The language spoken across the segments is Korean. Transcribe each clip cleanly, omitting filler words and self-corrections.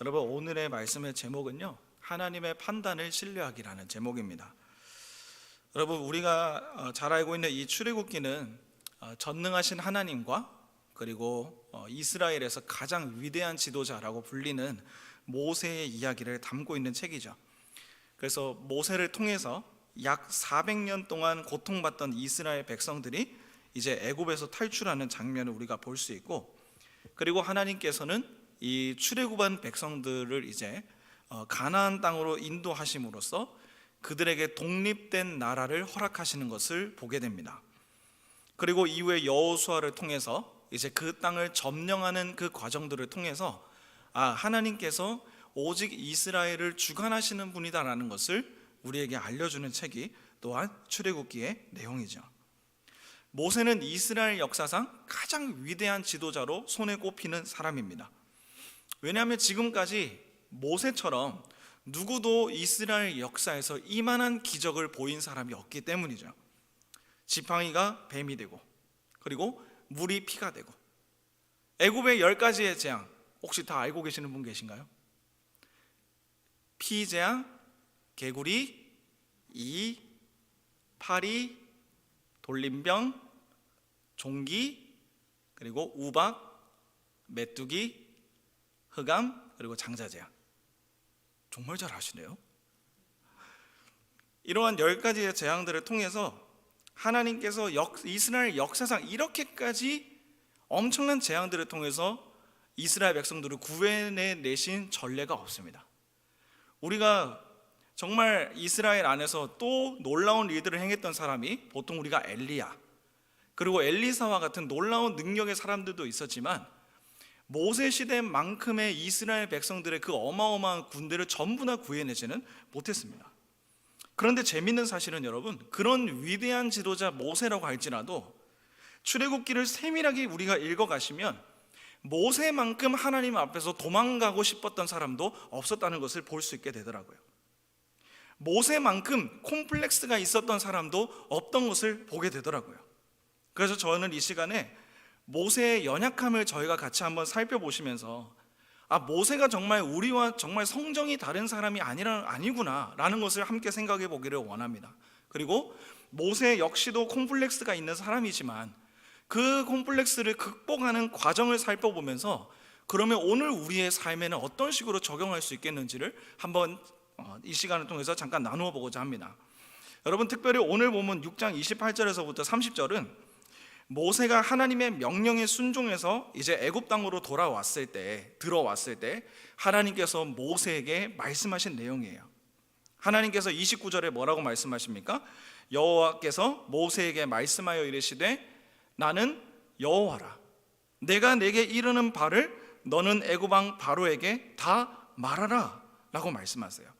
여러분, 오늘의 말씀의 제목은요, 하나님의 판단을 신뢰하기라는 제목입니다. 여러분, 우리가 잘 알고 있는 이 출애굽기는 전능하신 하나님과 그리고 이스라엘에서 가장 위대한 지도자라고 불리는 모세의 이야기를 담고 있는 책이죠. 그래서 모세를 통해서 약 400년 동안 고통받던 이스라엘 백성들이 이제 애굽에서 탈출하는 장면을 우리가 볼 수 있고, 그리고 하나님께서는 이 출애굽한 백성들을 이제 가나안 땅으로 인도하심으로써 그들에게 독립된 나라를 허락하시는 것을 보게 됩니다. 그리고 이후에 여호수아를 통해서 이제 그 땅을 점령하는 그 과정들을 통해서 하나님께서 오직 이스라엘을 주관하시는 분이다라는 것을 우리에게 알려주는 책이 또한 출애굽기의 내용이죠. 모세는 이스라엘 역사상 가장 위대한 지도자로 손에 꼽히는 사람입니다. 왜냐하면 지금까지 모세처럼 누구도 이스라엘 역사에서 이만한 기적을 보인 사람이 없기 때문이죠. 지팡이가 뱀이 되고, 그리고 물이 피가 되고, 애굽의 10가지의 재앙 혹시 다 알고 계시는 분 계신가요? 피재앙, 개구리, 이, 파리, 돌림병, 종기, 그리고 우박, 메뚜기, 흑암, 그리고 장자재앙. 정말 잘 아시네요. 이러한 10가지의 재앙들을 통해서 하나님께서 이스라엘 역사상 이렇게까지 엄청난 재앙들을 통해서 이스라엘 백성들을 구해내신 전례가 없습니다. 우리가 정말 이스라엘 안에서 또 놀라운 일들을 행했던 사람이 보통 우리가 엘리야, 그리고 엘리사와 같은 놀라운 능력의 사람들도 있었지만, 모세 시대만큼의 이스라엘 백성들의 그 어마어마한 군대를 전부 다 구해내지는 못했습니다. 그런데 재밌는 사실은 여러분, 그런 위대한 지도자 모세라고 할지라도 출애굽기를 세밀하게 우리가 읽어가시면 모세만큼 하나님 앞에서 도망가고 싶었던 사람도 없었다는 것을 볼 수 있게 되더라고요. 모세만큼 콤플렉스가 있었던 사람도 없던 것을 보게 되더라고요. 그래서 저는 이 시간에 모세의 연약함을 저희가 같이 한번 살펴보시면서 모세가 정말 우리와 정말 성정이 다른 사람이 아니구나 라는 것을 함께 생각해 보기를 원합니다. 그리고 모세 역시도 콤플렉스가 있는 사람이지만 그 콤플렉스를 극복하는 과정을 살펴보면서 그러면 오늘 우리의 삶에는 어떤 식으로 적용할 수 있겠는지를 한번 이 시간을 통해서 잠깐 나누어 보고자 합니다. 여러분, 특별히 오늘 보면 6장 28절에서부터 30절은 모세가 하나님의 명령에 순종해서 이제 애굽 땅으로 들어왔을 때 하나님께서 모세에게 말씀하신 내용이에요. 하나님께서 29절에 뭐라고 말씀하십니까? 여호와께서 모세에게 말씀하여 이르시되 나는 여호와라, 내가 내게 이르는 바를 너는 애굽 왕 바로에게 다 말하라 라고 말씀하세요.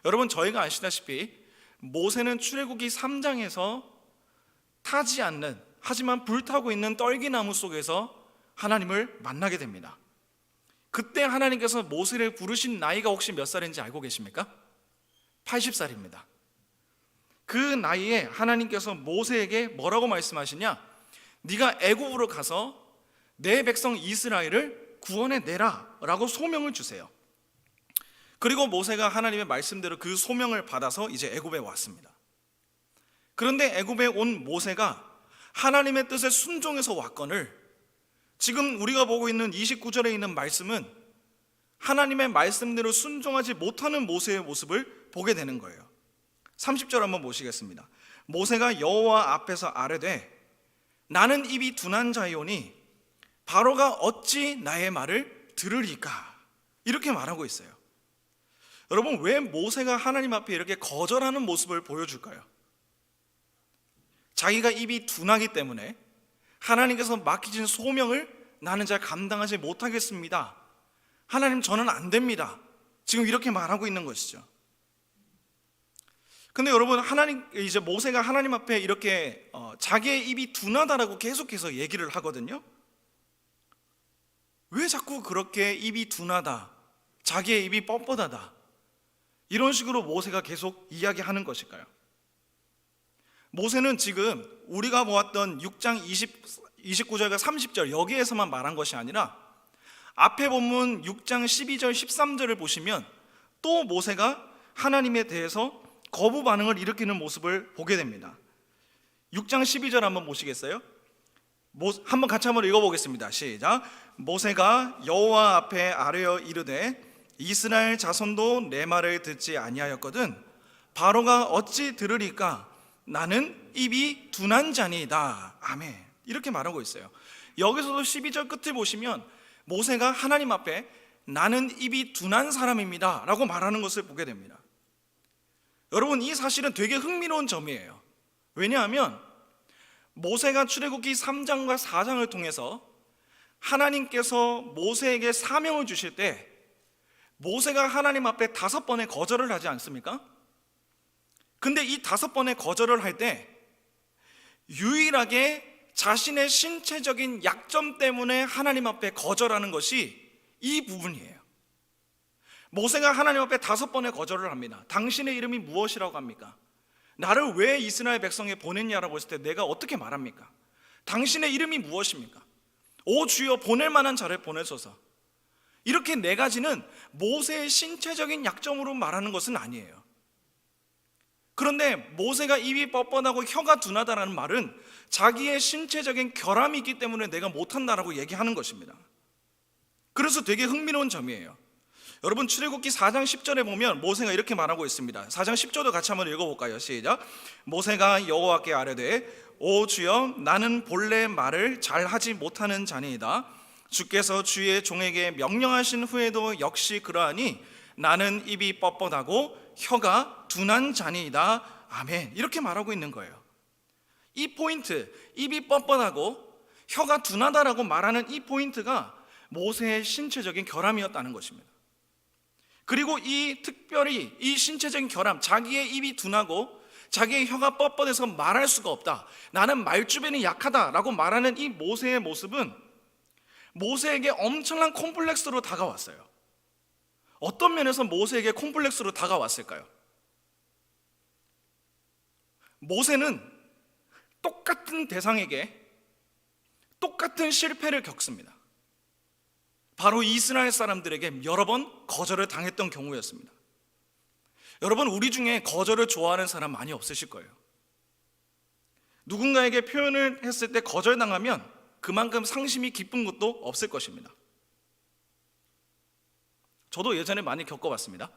여러분, 저희가 아시다시피 모세는 출애굽기 3장에서 타지 않는, 하지만 불타고 있는 떨기나무 속에서 하나님을 만나게 됩니다. 그때 하나님께서 모세를 부르신 나이가 혹시 몇 살인지 알고 계십니까? 80살입니다. 그 나이에 하나님께서 모세에게 뭐라고 말씀하시냐? 네가 애굽으로 가서 내 백성 이스라엘을 구원해내라 라고 소명을 주세요. 그리고 모세가 하나님의 말씀대로 그 소명을 받아서 이제 애굽에 왔습니다. 그런데 애굽에 온 모세가 하나님의 뜻에 순종해서 왔거늘 지금 우리가 보고 있는 29절에 있는 말씀은 하나님의 말씀대로 순종하지 못하는 모세의 모습을 보게 되는 거예요. 30절 한번 보시겠습니다. 모세가 여호와 앞에서 아뢰되 나는 입이 둔한 자이오니 바로가 어찌 나의 말을 들으리까, 이렇게 말하고 있어요. 여러분, 왜 모세가 하나님 앞에 이렇게 거절하는 모습을 보여줄까요? 자기가 입이 둔하기 때문에 하나님께서 맡기신 소명을 나는 잘 감당하지 못하겠습니다, 하나님 저는 안 됩니다, 지금 이렇게 말하고 있는 것이죠. 근데 여러분, 이제 모세가 하나님 앞에 이렇게 자기의 입이 둔하다라고 계속해서 얘기를 하거든요. 왜 자꾸 그렇게 입이 둔하다, 자기의 입이 뻣뻣하다, 이런 식으로 모세가 계속 이야기하는 것일까요? 모세는 지금 우리가 보았던 6장 29절과 30절 여기에서만 말한 것이 아니라 앞에 본문 6장 12절 13절을 보시면 또 모세가 하나님에 대해서 거부 반응을 일으키는 모습을 보게 됩니다. 6장 12절 한번 보시겠어요? 한번 같이 한번 읽어보겠습니다. 시작. 모세가 여호와 앞에 아뢰어 이르되 이스라엘 자손도 내 말을 듣지 아니하였거든 바로가 어찌 들으리까? 나는 입이 둔한 자니이다. 아멘. 이렇게 말하고 있어요. 여기서도 12절 끝을 보시면 모세가 하나님 앞에 나는 입이 둔한 사람입니다 라고 말하는 것을 보게 됩니다. 여러분, 이 사실은 되게 흥미로운 점이에요. 왜냐하면 모세가 출애굽기 3장과 4장을 통해서 하나님께서 모세에게 사명을 주실 때 모세가 하나님 앞에 5번의 거절을 하지 않습니까? 근데 이 5번의 거절을 할 때 유일하게 자신의 신체적인 약점 때문에 하나님 앞에 거절하는 것이 이 부분이에요. 모세가 하나님 앞에 5번의 거절을 합니다. 당신의 이름이 무엇이라고 합니까? 나를 왜 이스라엘 백성에 보냈냐라고 했을 때 내가 어떻게 말합니까? 당신의 이름이 무엇입니까? 오 주여 보낼 만한 자를 보내소서. 이렇게 4가지는 모세의 신체적인 약점으로 말하는 것은 아니에요. 그런데 모세가 입이 뻣뻣하고 혀가 둔하다라는 말은 자기의 신체적인 결함이 있기 때문에 내가 못한다라고 얘기하는 것입니다. 그래서 되게 흥미로운 점이에요. 여러분, 출애굽기 4장 10절에 보면 모세가 이렇게 말하고 있습니다. 4장 10절도 같이 한번 읽어볼까요? 시작. 모세가 여호와께 아뢰되 오 주여 나는 본래 말을 잘하지 못하는 자니이다. 주께서 주의 종에게 명령하신 후에도 역시 그러하니 나는 입이 뻣뻣하고 혀가 둔한 자니이다. 아멘. 이렇게 말하고 있는 거예요. 이 포인트, 입이 뻣뻣하고 혀가 둔하다라고 말하는 이 포인트가 모세의 신체적인 결함이었다는 것입니다. 그리고 특별히 이 신체적인 결함, 자기의 입이 둔하고 자기의 혀가 뻣뻣해서 말할 수가 없다, 나는 말주변이 약하다라고 말하는 이 모세의 모습은 모세에게 엄청난 콤플렉스로 다가왔어요. 어떤 면에서 모세에게 콤플렉스로 다가왔을까요? 모세는 똑같은 대상에게 똑같은 실패를 겪습니다. 바로 이스라엘 사람들에게 여러 번 거절을 당했던 경우였습니다. 여러분, 우리 중에 거절을 좋아하는 사람 많이 없으실 거예요. 누군가에게 표현을 했을 때 거절당하면 그만큼 상심이 깊은 것도 없을 것입니다. 저도 예전에 많이 겪어봤습니다.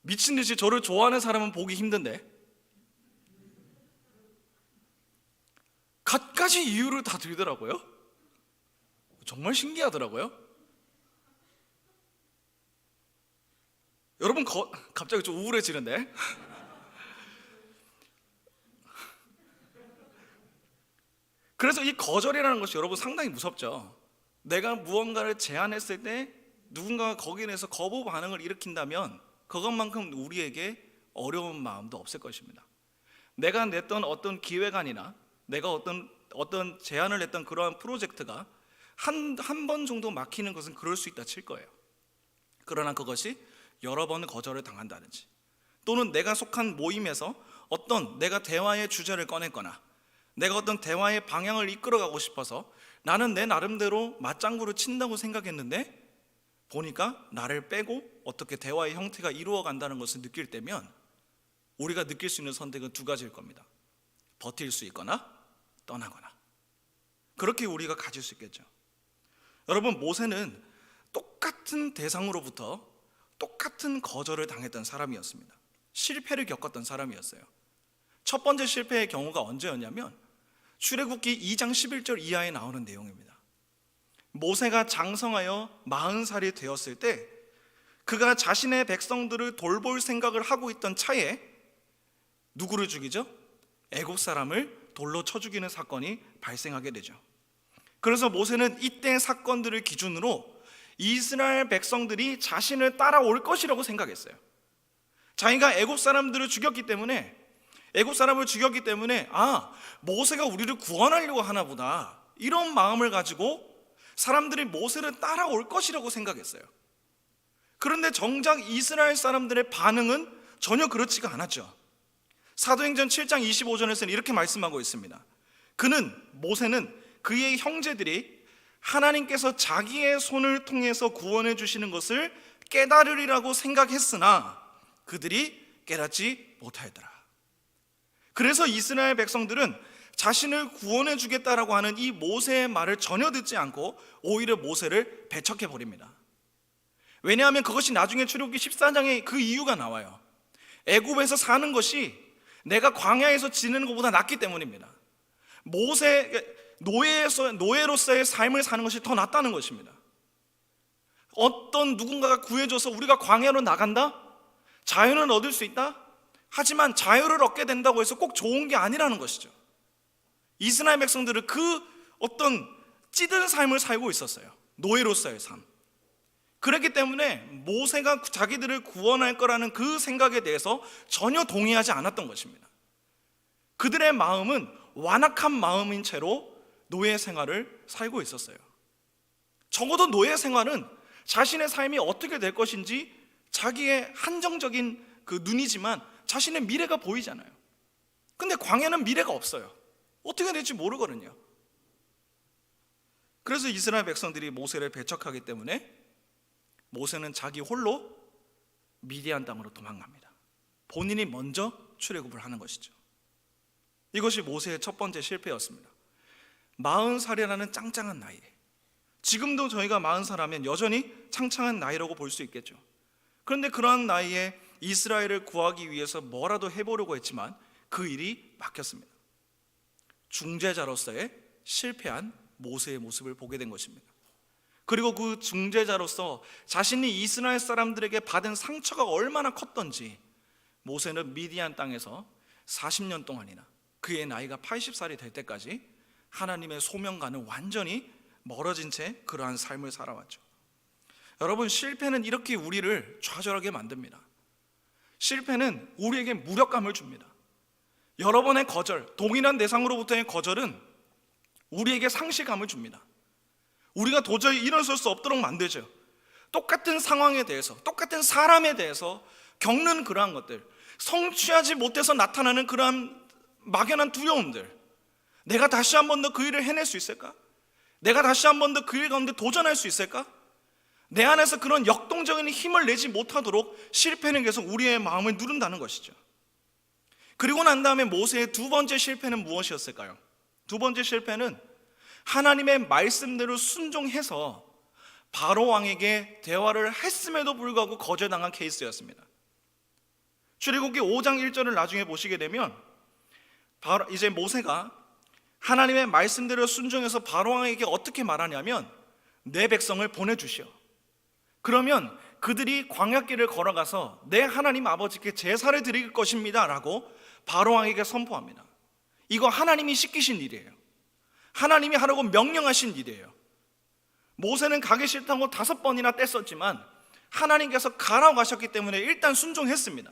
미친 듯이 저를 좋아하는 사람은 보기 힘든데 갖가지 이유를 다 들더라고요. 정말 신기하더라고요. 여러분, 갑자기 좀 우울해지는데 그래서 이 거절이라는 것이 여러분 상당히 무섭죠. 내가 무언가를 제안했을 때 누군가가 거기에 대해서 거부 반응을 일으킨다면 그것만큼 우리에게 어려운 마음도 없을 것입니다. 내가 냈던 어떤 기획안이나 내가 어떤 제안을 했던 그러한 프로젝트가 한 번 정도 막히는 것은 그럴 수 있다 칠 거예요. 그러나 그것이 여러 번 거절을 당한다든지, 또는 내가 속한 모임에서 내가 대화의 주제를 꺼냈거나 내가 어떤 대화의 방향을 이끌어가고 싶어서 나는 내 나름대로 맞장구를 친다고 생각했는데 보니까 나를 빼고 어떻게 대화의 형태가 이루어간다는 것을 느낄 때면 우리가 느낄 수 있는 선택은 2가지일 겁니다. 버틸 수 있거나 떠나거나. 그렇게 우리가 가질 수 있겠죠. 여러분, 모세는 똑같은 대상으로부터 똑같은 거절을 당했던 사람이었습니다. 실패를 겪었던 사람이었어요. 첫 번째 실패의 경우가 언제였냐면 출애굽기 2장 11절 이하에 나오는 내용입니다. 모세가 장성하여 40살이 되었을 때 그가 자신의 백성들을 돌볼 생각을 하고 있던 차에 누구를 죽이죠? 애굽 사람을 돌로 쳐 죽이는 사건이 발생하게 되죠. 그래서 모세는 이때 사건들을 기준으로 이스라엘 백성들이 자신을 따라올 것이라고 생각했어요. 자기가 애굽 사람을 죽였기 때문에 모세가 우리를 구원하려고 하나 보다, 이런 마음을 가지고 사람들이 모세를 따라올 것이라고 생각했어요. 그런데 정작 이스라엘 사람들의 반응은 전혀 그렇지가 않았죠. 사도행전 7장 25절에서는 이렇게 말씀하고 있습니다. 모세는 그의 형제들이 하나님께서 자기의 손을 통해서 구원해 주시는 것을 깨달으리라고 생각했으나 그들이 깨닫지 못하였더라. 그래서 이스라엘 백성들은 자신을 구원해 주겠다라고 하는 이 모세의 말을 전혀 듣지 않고 오히려 모세를 배척해 버립니다. 왜냐하면 그것이 나중에 출애굽기 14장에 그 이유가 나와요. 애굽에서 사는 것이 내가 광야에서 지내는 것보다 낫기 때문입니다. 노예로서의 삶을 사는 것이 더 낫다는 것입니다. 어떤 누군가가 구해줘서 우리가 광야로 나간다? 자유는 얻을 수 있다? 하지만 자유를 얻게 된다고 해서 꼭 좋은 게 아니라는 것이죠. 이스라엘 백성들은 그 어떤 찌든 삶을 살고 있었어요. 노예로서의 삶. 그렇기 때문에 모세가 자기들을 구원할 거라는 그 생각에 대해서 전혀 동의하지 않았던 것입니다. 그들의 마음은 완악한 마음인 채로 노예 생활을 살고 있었어요. 적어도 노예 생활은 자신의 삶이 어떻게 될 것인지 자기의 한정적인 그 눈이지만 자신의 미래가 보이잖아요. 근데 광야는 미래가 없어요. 어떻게 될지 모르거든요. 그래서 이스라엘 백성들이 모세를 배척하기 때문에 모세는 자기 홀로 미디안 땅으로 도망갑니다. 본인이 먼저 출애굽을 하는 것이죠. 이것이 모세의 첫 번째 실패였습니다. 40살이라는 짱짱한 나이에, 지금도 저희가 40살 하면 여전히 창창한 나이라고 볼 수 있겠죠. 그런데 그러한 나이에 이스라엘을 구하기 위해서 뭐라도 해보려고 했지만 그 일이 막혔습니다. 중재자로서의 실패한 모세의 모습을 보게 된 것입니다. 그리고 그 중재자로서 자신이 이스라엘 사람들에게 받은 상처가 얼마나 컸던지 모세는 미디안 땅에서 40년 동안이나 그의 나이가 80살이 될 때까지 하나님의 소명과는 완전히 멀어진 채 그러한 삶을 살아왔죠. 여러분, 실패는 이렇게 우리를 좌절하게 만듭니다. 실패는 우리에게 무력감을 줍니다. 여러 번의 거절, 동일한 대상으로부터의 거절은 우리에게 상실감을 줍니다. 우리가 도저히 일어설 수 없도록 만들죠. 똑같은 상황에 대해서, 똑같은 사람에 대해서 겪는 그러한 것들, 성취하지 못해서 나타나는 그러한 막연한 두려움들, 내가 다시 한 번 더 그 일을 해낼 수 있을까? 내가 다시 한 번 더 그 일 가운데 도전할 수 있을까? 내 안에서 그런 역동적인 힘을 내지 못하도록 실패는 계속 우리의 마음을 누른다는 것이죠. 그리고 난 다음에 모세의 두 번째 실패는 무엇이었을까요? 두 번째 실패는 하나님의 말씀대로 순종해서 바로 왕에게 대화를 했음에도 불구하고 거절당한 케이스였습니다. 출애굽기 5장 1절을 나중에 보시게 되면 바로 이제 모세가 하나님의 말씀대로 순종해서 바로 왕에게 어떻게 말하냐면 내 백성을 보내주시오. 그러면 그들이 광야길을 걸어가서 내 하나님 아버지께 제사를 드릴 것입니다 라고 바로 왕에게 선포합니다. 이거 하나님이 시키신 일이에요. 하나님이 하라고 명령하신 일이에요. 모세는 가기 싫다고 5번이나 떼었지만 하나님께서 가라고 하셨기 때문에 일단 순종했습니다.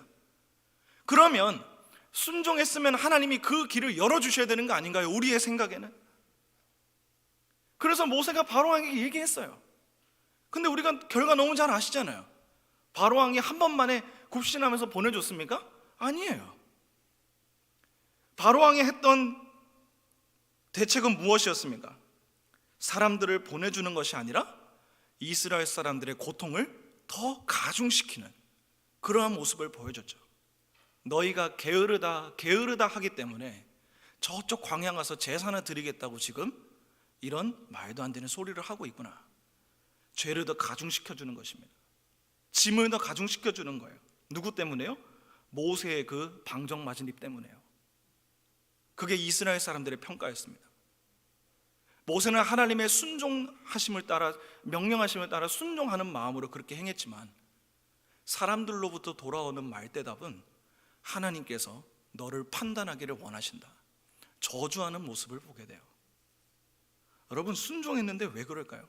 그러면 순종했으면 하나님이 그 길을 열어주셔야 되는 거 아닌가요? 우리의 생각에는. 그래서 모세가 바로왕에게 얘기했어요. 근데 우리가 결과 너무 잘 아시잖아요. 바로왕이 한 번만에 굽신하면서 보내줬습니까? 아니에요. 바로왕이 했던 대책은 무엇이었습니까? 사람들을 보내주는 것이 아니라 이스라엘 사람들의 고통을 더 가중시키는 그러한 모습을 보여줬죠. 너희가 게으르다 하기 때문에 저쪽 광야 가서 제사나 드리겠다고 지금 이런 말도 안 되는 소리를 하고 있구나. 죄를 더 가중시켜주는 것입니다. 짐을 더 가중시켜주는 거예요. 누구 때문에요? 모세의 그 방정 맞은 입 때문에요. 그게 이스라엘 사람들의 평가였습니다. 모세는 하나님의 순종하심을 따라, 명령하심을 따라 순종하는 마음으로 그렇게 행했지만 사람들로부터 돌아오는 말대답은 하나님께서 너를 판단하기를 원하신다, 저주하는 모습을 보게 돼요. 여러분, 순종했는데 왜 그럴까요?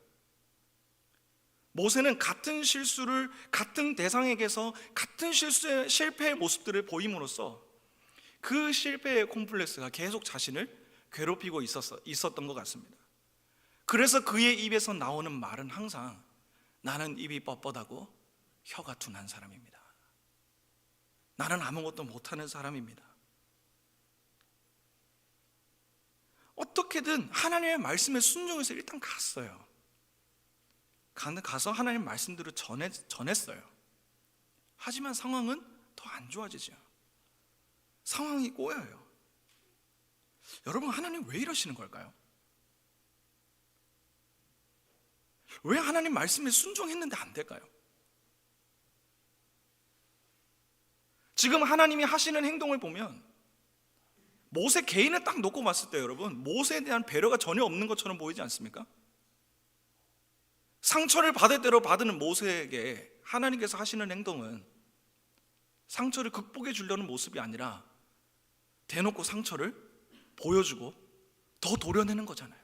모세는 같은 실수를 같은 대상에게서 같은 실패의 모습들을 보임으로써 그 실패의 콤플렉스가 계속 자신을 괴롭히고 있었던 것 같습니다. 그래서 그의 입에서 나오는 말은 항상 나는 입이 뻣뻣하고 혀가 둔한 사람입니다. 나는 아무것도 못하는 사람입니다. 어떻게든 하나님의 말씀에 순종해서 일단 갔어요. 가서 하나님 말씀대로 전했어요. 하지만 상황은 더 안 좋아지죠. 상황이 꼬여요. 여러분, 하나님 왜 이러시는 걸까요? 왜 하나님 말씀에 순종했는데 안 될까요? 지금 하나님이 하시는 행동을 보면 모세 개인을 딱 놓고 봤을 때 여러분, 모세에 대한 배려가 전혀 없는 것처럼 보이지 않습니까? 상처를 받을 대로 받는 모세에게 하나님께서 하시는 행동은 상처를 극복해 주려는 모습이 아니라 대놓고 상처를 보여주고 더 도려내는 거잖아요.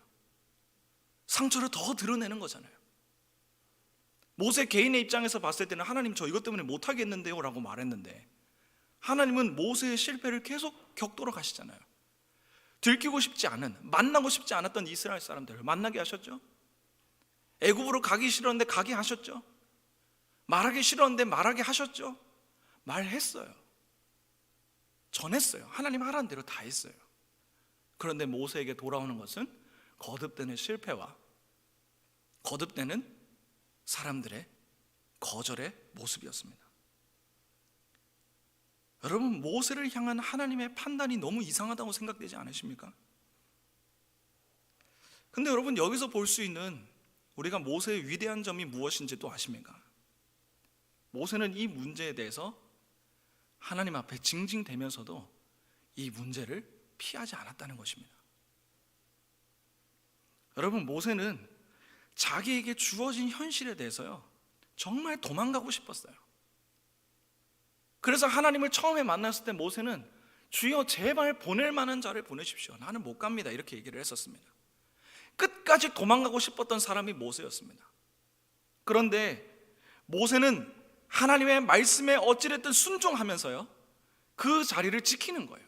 상처를 더 드러내는 거잖아요. 모세 개인의 입장에서 봤을 때는 하나님 저 이것 때문에 못하겠는데요 라고 말했는데, 하나님은 모세의 실패를 계속 격도로 가시잖아요. 들키고 싶지 않은, 만나고 싶지 않았던 이스라엘 사람들을 만나게 하셨죠. 애굽으로 가기 싫었는데 가게 하셨죠. 말하기 싫었는데 말하게 하셨죠. 말했어요. 전했어요. 하나님 하라는 대로 다 했어요. 그런데 모세에게 돌아오는 것은 거듭되는 실패와 거듭되는 사람들의 거절의 모습이었습니다. 여러분, 모세를 향한 하나님의 판단이 너무 이상하다고 생각되지 않으십니까? 근데 여러분, 여기서 볼 수 있는 우리가 모세의 위대한 점이 무엇인지 또 아십니까? 모세는 이 문제에 대해서 하나님 앞에 징징대면서도 이 문제를 피하지 않았다는 것입니다. 여러분, 모세는 자기에게 주어진 현실에 대해서요, 정말 도망가고 싶었어요. 그래서 하나님을 처음에 만났을 때 모세는 주여 제발 보낼 만한 자를 보내십시오. 나는 못 갑니다. 이렇게 얘기를 했었습니다. 끝까지 도망가고 싶었던 사람이 모세였습니다. 그런데 모세는 하나님의 말씀에 어찌됐든 순종하면서요, 그 자리를 지키는 거예요.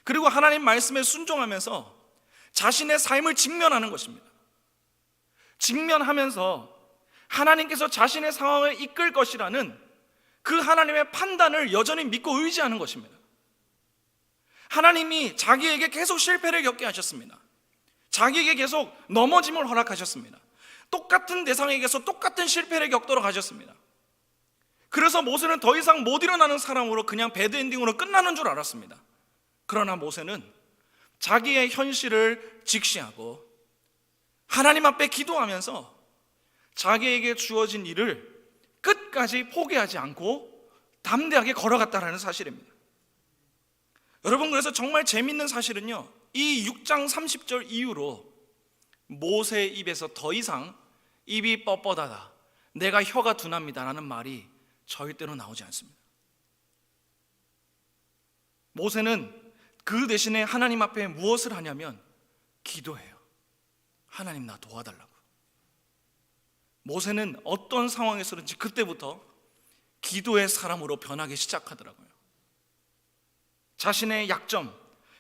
그리고 하나님 말씀에 순종하면서 자신의 삶을 직면하는 것입니다. 직면하면서 하나님께서 자신의 상황을 이끌 것이라는 그 하나님의 판단을 여전히 믿고 의지하는 것입니다. 하나님이 자기에게 계속 실패를 겪게 하셨습니다. 자기에게 계속 넘어짐을 허락하셨습니다. 똑같은 대상에게서 똑같은 실패를 겪도록 하셨습니다. 그래서 모세는 더 이상 못 일어나는 사람으로 그냥 배드엔딩으로 끝나는 줄 알았습니다. 그러나 모세는 자기의 현실을 직시하고 하나님 앞에 기도하면서 자기에게 주어진 일을 끝까지 포기하지 않고 담대하게 걸어갔다는 사실입니다. 여러분, 그래서 정말 재밌는 사실은요, 이 6장 30절 이후로 모세의 입에서 더 이상 입이 뻣뻣하다, 내가 혀가 둔합니다 라는 말이 절대로 나오지 않습니다. 모세는 그 대신에 하나님 앞에 무엇을 하냐면 기도해요. 하나님, 나 도와달라고. 모세는 어떤 상황에서든지 그때부터 기도의 사람으로 변하기 시작하더라고요. 자신의 약점,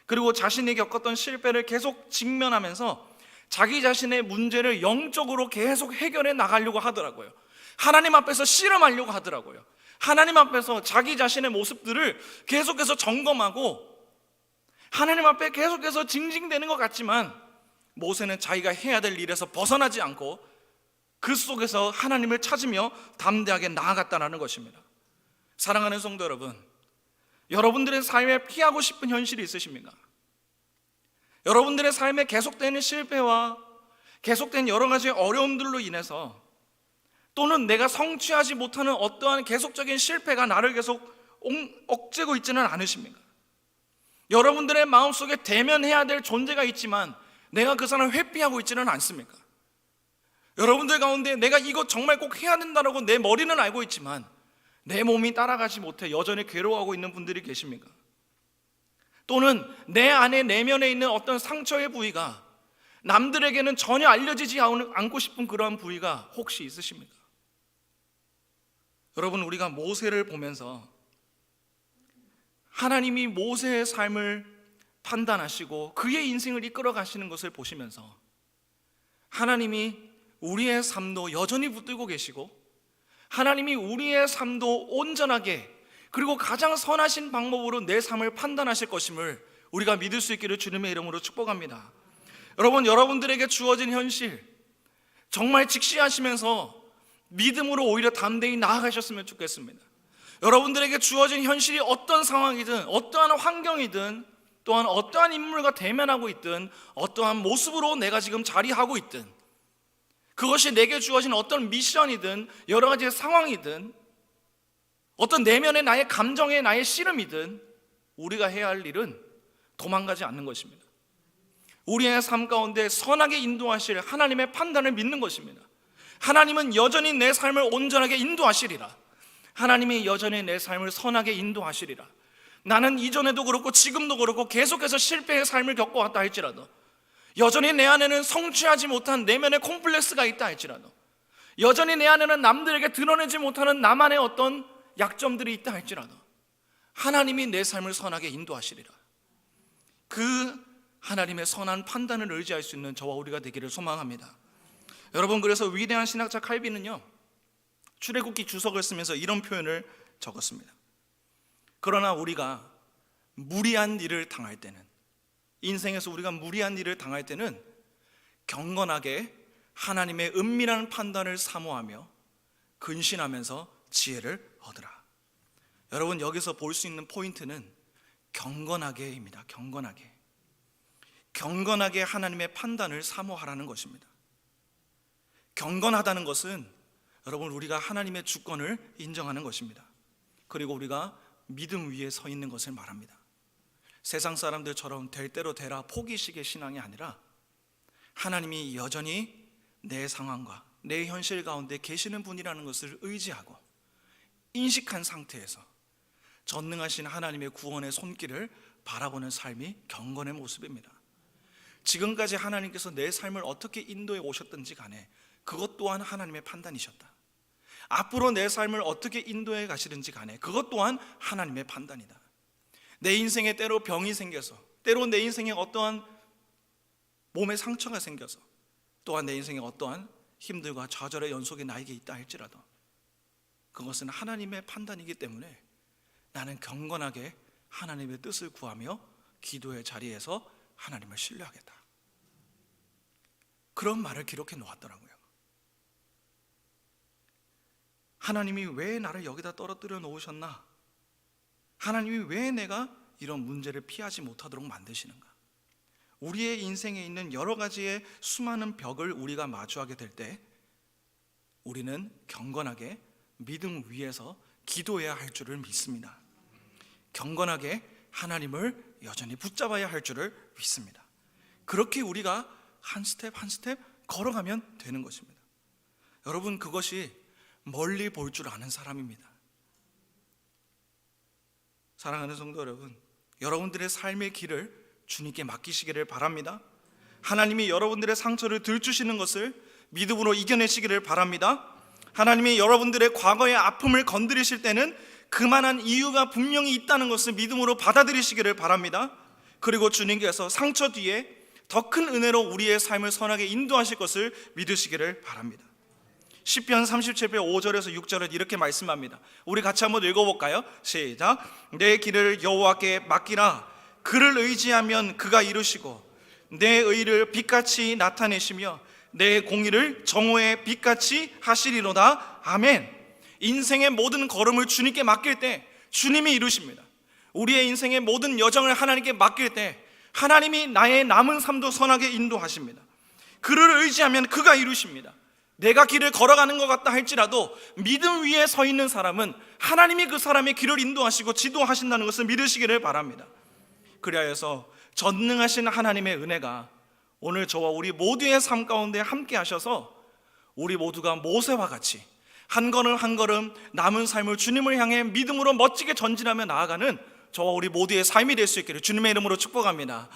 그리고 자신이 겪었던 실패를 계속 직면하면서 자기 자신의 문제를 영적으로 계속 해결해 나가려고 하더라고요. 하나님 앞에서 씨름하려고 하더라고요. 하나님 앞에서 자기 자신의 모습들을 계속해서 점검하고 하나님 앞에 계속해서 징징대는 것 같지만 모세는 자기가 해야 될 일에서 벗어나지 않고 그 속에서 하나님을 찾으며 담대하게 나아갔다는 것입니다. 사랑하는 성도 여러분, 여러분들의 삶에 피하고 싶은 현실이 있으십니까? 여러분들의 삶에 계속되는 실패와 계속된 여러 가지 어려움들로 인해서, 또는 내가 성취하지 못하는 어떠한 계속적인 실패가 나를 계속 억제고 있지는 않으십니까? 여러분들의 마음속에 대면해야 될 존재가 있지만 내가 그 사람을 회피하고 있지는 않습니까? 여러분들 가운데 내가 이거 정말 꼭 해야 된다고 내 머리는 알고 있지만 내 몸이 따라가지 못해 여전히 괴로워하고 있는 분들이 계십니까? 또는 내 안에 내면에 있는 어떤 상처의 부위가 남들에게는 전혀 알려지지 않고 싶은 그러한 부위가 혹시 있으십니까? 여러분, 우리가 모세를 보면서 하나님이 모세의 삶을 판단하시고 그의 인생을 이끌어 가시는 것을 보시면서 하나님이 우리의 삶도 여전히 붙들고 계시고 하나님이 우리의 삶도 온전하게 그리고 가장 선하신 방법으로 내 삶을 판단하실 것임을 우리가 믿을 수 있기를 주님의 이름으로 축복합니다. 여러분, 여러분들에게 주어진 현실 정말 직시하시면서 믿음으로 오히려 담대히 나아가셨으면 좋겠습니다. 여러분들에게 주어진 현실이 어떤 상황이든 어떠한 환경이든 또한 어떠한 인물과 대면하고 있든 어떠한 모습으로 내가 지금 자리하고 있든 그것이 내게 주어진 어떤 미션이든 여러 가지 상황이든 어떤 내면의 나의 감정의 나의 씨름이든 우리가 해야 할 일은 도망가지 않는 것입니다. 우리의 삶 가운데 선하게 인도하실 하나님의 판단을 믿는 것입니다. 하나님은 여전히 내 삶을 온전하게 인도하시리라. 하나님이 여전히 내 삶을 선하게 인도하시리라. 나는 이전에도 그렇고 지금도 그렇고 계속해서 실패의 삶을 겪어왔다 할지라도 여전히 내 안에는 성취하지 못한 내면의 콤플렉스가 있다 할지라도 여전히 내 안에는 남들에게 드러내지 못하는 나만의 어떤 약점들이 있다 할지라도 하나님이 내 삶을 선하게 인도하시리라. 그 하나님의 선한 판단을 의지할 수 있는 저와 우리가 되기를 소망합니다. 여러분, 그래서 위대한 신학자 칼빈은요 출애굽기 주석을 쓰면서 이런 표현을 적었습니다. 그러나 우리가 무리한 일을 당할 때는, 인생에서 우리가 무리한 일을 당할 때는 경건하게 하나님의 은밀한 판단을 사모하며 근신하면서 지혜를 얻으라. 여러분, 여기서 볼 수 있는 포인트는 경건하게입니다. 경건하게 하나님의 판단을 사모하라는 것입니다. 경건하다는 것은 여러분 우리가 하나님의 주권을 인정하는 것입니다. 그리고 우리가 믿음 위에 서 있는 것을 말합니다. 세상 사람들처럼 될 대로 되라 포기식의 신앙이 아니라 하나님이 여전히 내 상황과 내 현실 가운데 계시는 분이라는 것을 의지하고 인식한 상태에서 전능하신 하나님의 구원의 손길을 바라보는 삶이 경건의 모습입니다. 지금까지 하나님께서 내 삶을 어떻게 인도해 오셨든지 간에 그것 또한 하나님의 판단이셨다. 앞으로 내 삶을 어떻게 인도해 가시든지 간에 그것 또한 하나님의 판단이다. 내 인생에 때로 병이 생겨서, 때로 내 인생에 어떠한 몸에 상처가 생겨서, 또한 내 인생에 어떠한 힘들과 좌절의 연속이 나에게 있다 할지라도 그것은 하나님의 판단이기 때문에 나는 경건하게 하나님의 뜻을 구하며 기도의 자리에서 하나님을 신뢰하겠다. 그런 말을 기록해 놓았더라고요. 하나님이 왜 나를 여기다 떨어뜨려 놓으셨나? 하나님이 왜 내가 이런 문제를 피하지 못하도록 만드시는가? 우리의 인생에 있는 여러 가지의 수많은 벽을 우리가 마주하게 될 때 우리는 경건하게 믿음 위에서 기도해야 할 줄을 믿습니다. 경건하게 하나님을 여전히 붙잡아야 할 줄을 믿습니다. 그렇게 우리가 한 스텝 한 스텝 걸어가면 되는 것입니다. 여러분, 그것이 멀리 볼 줄 아는 사람입니다. 사랑하는 성도 여러분, 여러분들의 삶의 길을 주님께 맡기시기를 바랍니다. 하나님이 여러분들의 상처를 들추시는 것을 믿음으로 이겨내시기를 바랍니다. 하나님이 여러분들의 과거의 아픔을 건드리실 때는 그만한 이유가 분명히 있다는 것을 믿음으로 받아들이시기를 바랍니다. 그리고 주님께서 상처 뒤에 더 큰 은혜로 우리의 삶을 선하게 인도하실 것을 믿으시기를 바랍니다. 시편 37편 5절에서 6절은 이렇게 말씀합니다. 우리 같이 한번 읽어볼까요? 시작. 내 길을 여호와께 맡기라. 그를 의지하면 그가 이루시고 내 의를 빛같이 나타내시며 내 공의를 정오의 빛같이 하시리로다. 아멘. 인생의 모든 걸음을 주님께 맡길 때 주님이 이루십니다. 우리의 인생의 모든 여정을 하나님께 맡길 때 하나님이 나의 남은 삶도 선하게 인도하십니다. 그를 의지하면 그가 이루십니다. 내가 길을 걸어가는 것 같다 할지라도 믿음 위에 서 있는 사람은 하나님이 그 사람의 길을 인도하시고 지도하신다는 것을 믿으시기를 바랍니다. 그리하여서 전능하신 하나님의 은혜가 오늘 저와 우리 모두의 삶 가운데 함께 하셔서 우리 모두가 모세와 같이 한 걸음 한 걸음 남은 삶을 주님을 향해 믿음으로 멋지게 전진하며 나아가는 저와 우리 모두의 삶이 될 수 있기를 주님의 이름으로 축복합니다.